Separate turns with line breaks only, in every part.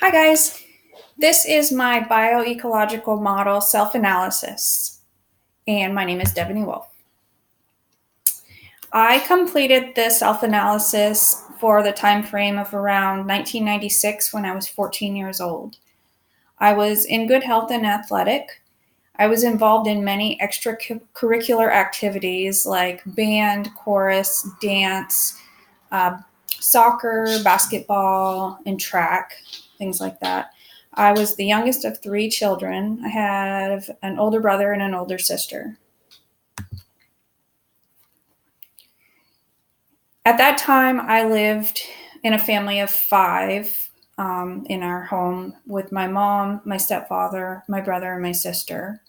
Hi guys, this is my bioecological model self-analysis, and my name is Devaney Wolf. I completed this self-analysis for the time frame of around 1996 when I was 14 years old. I was in good health and athletic. I was involved in many extracurricular activities like band, chorus, dance, uh, soccer, basketball, and track, things like that. I was the youngest of three children. I have an older brother and an older sister. At that time, I lived in a family of five in our home with my mom, my stepfather, my brother, and my sister.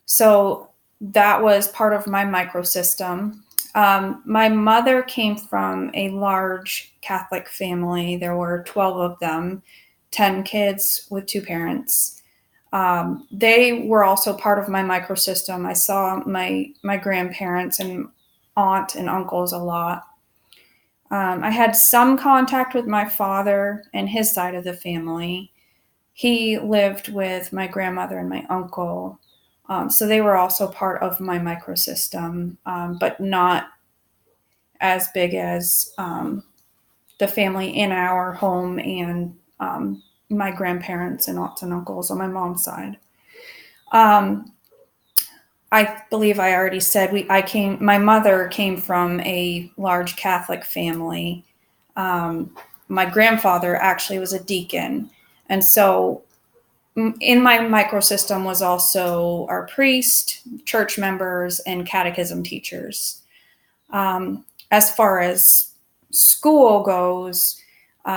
So that was part of my microsystem. My mother came from a large Catholic family. There were 12 of them, 10 kids with two parents. They were also part of my microsystem. I saw my grandparents and aunt and uncles a lot. I had some contact with my father and his side of the family. He lived with my grandmother and my uncle. So they were also part of my microsystem, but not as big as the family in our home and my grandparents and aunts and uncles on my mom's side. I believe I already said my mother came from a large Catholic family. My grandfather actually was a deacon. And so in my microsystem was also our priest, church members, and catechism teachers. As far as school goes,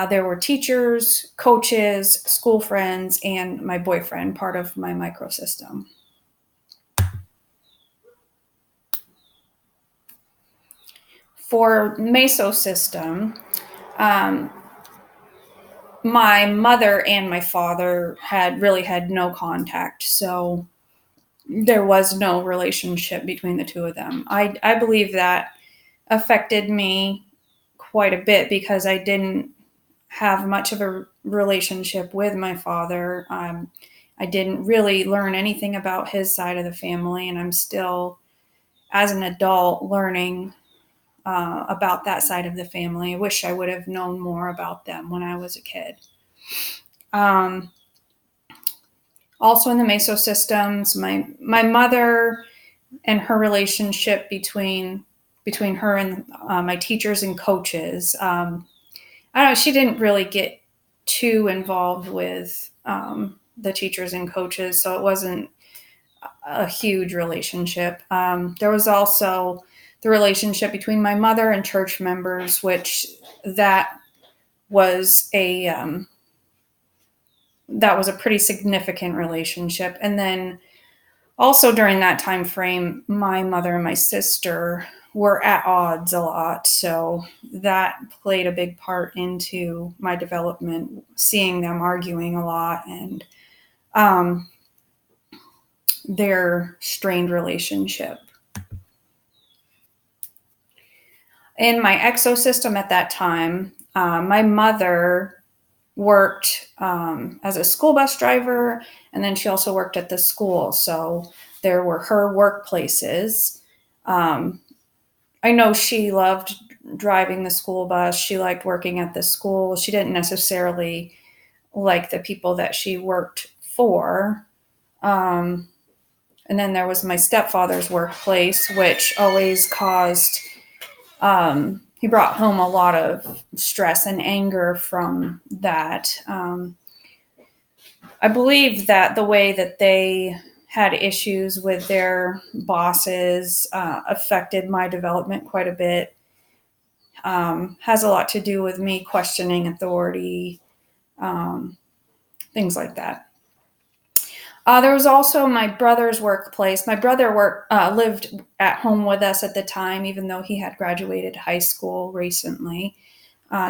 there were teachers, coaches, school friends, and my boyfriend, part of my microsystem. For mesosystem, my mother and my father had no contact, so there was no relationship between the two of them. I believe that affected me quite a bit because I didn't have much of a relationship with my father. I didn't really learn anything about his side of the family, and I'm still, as an adult, learning about that side of the family. I wish I would have known more about them when I was a kid. Also in the mesosystems, my mother and her relationship between her and my teachers and coaches. I don't know, she didn't really get too involved with the teachers and coaches, so it wasn't a huge relationship. There was also the relationship between my mother and church members, which that was a pretty significant relationship. And then also during that time frame, my mother and my sister were at odds a lot, so that played a big part into my development, seeing them arguing a lot and their strained relationship. In my exosystem at that time, my mother worked as a school bus driver, and then she also worked at the school. So there were her workplaces. I know she loved driving the school bus. She liked working at the school. She didn't necessarily like the people that she worked for. And then there was my stepfather's workplace, which always caused, he brought home a lot of stress and anger from that. I believe that the way that they had issues with their bosses affected my development quite a bit. Has a lot to do with me questioning authority, things like that. There was also my brother's workplace. My brother lived at home with us at the time, even though he had graduated high school recently.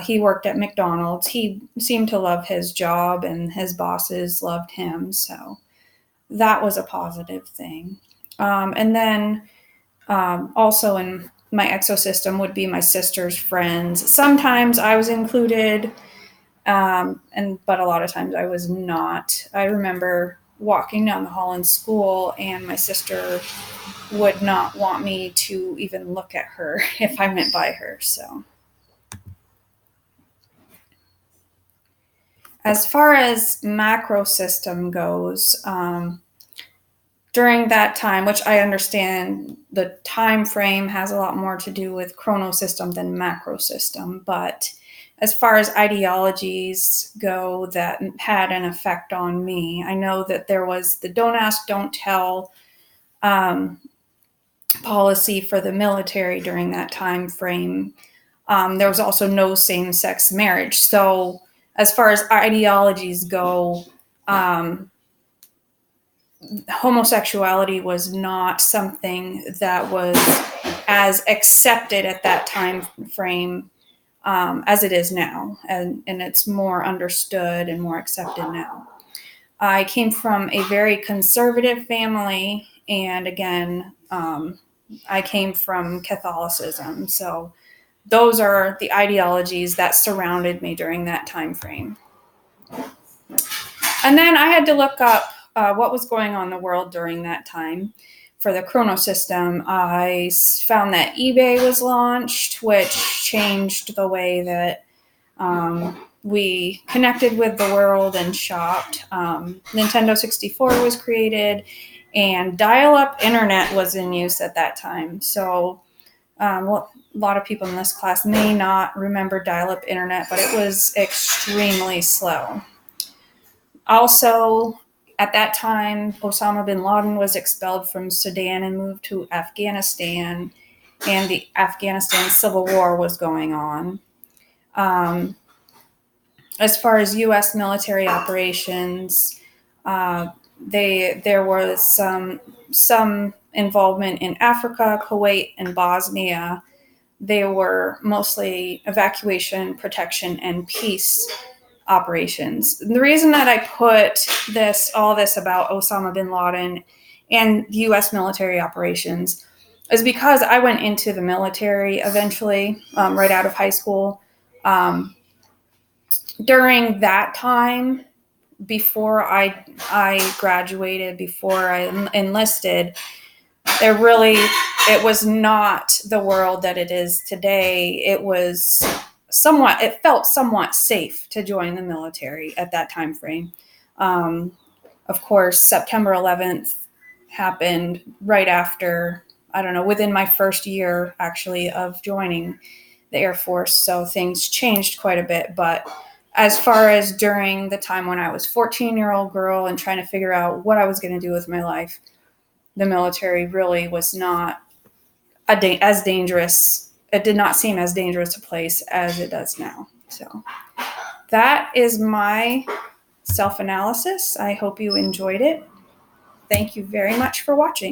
He worked at McDonald's. He seemed to love his job, and his bosses loved him. So that was a positive thing. And then also in my exosystem would be my sister's friends. Sometimes I was included. But a lot of times I was not. I remember walking down the hall in school, and my sister would not want me to even look at her if I went by her. So, as far as macro system goes, during that time, which I understand the time frame has a lot more to do with chronosystem than macro system, but as far as ideologies go that had an effect on me, I know that there was the don't ask, don't tell um, policy for the military during that time frame. There was also no same-sex marriage. So as far as ideologies go, homosexuality was not something that was as accepted at that time frame as it is now, and it's more understood and more accepted now. I came from a very conservative family, and again, I came from Catholicism, so those are the ideologies that surrounded me during that time frame. And then I had to look up what was going on in the world during that time. For the chrono system, I found that eBay was launched, which changed the way that we connected with the world and shopped. Nintendo 64 was created, and dial-up internet was in use at that time. So a lot of people in this class may not remember dial-up internet, but it was extremely slow. Also, at that time, Osama bin Laden was expelled from Sudan and moved to Afghanistan, and the Afghanistan Civil War was going on. As far as U.S. military operations, there was some involvement in Africa, Kuwait, and Bosnia. They were mostly evacuation, protection, and peace operations. And the reason that I put all this about Osama bin Laden and U.S. military operations is because I went into the military eventually, right out of high school. During that time, before I graduated, before I enlisted, it was not the world that it is today. It felt somewhat safe to join the military at that time frame. Of course, September 11th happened right after, I don't know, within my first year actually of joining the Air Force. So things changed quite a bit. But as far as during the time when I was 14-year-old girl and trying to figure out what I was going to do with my life, the military really was not as dangerous. It did not seem as dangerous a place as it does now. So that is my self-analysis. I hope you enjoyed it. Thank you very much for watching.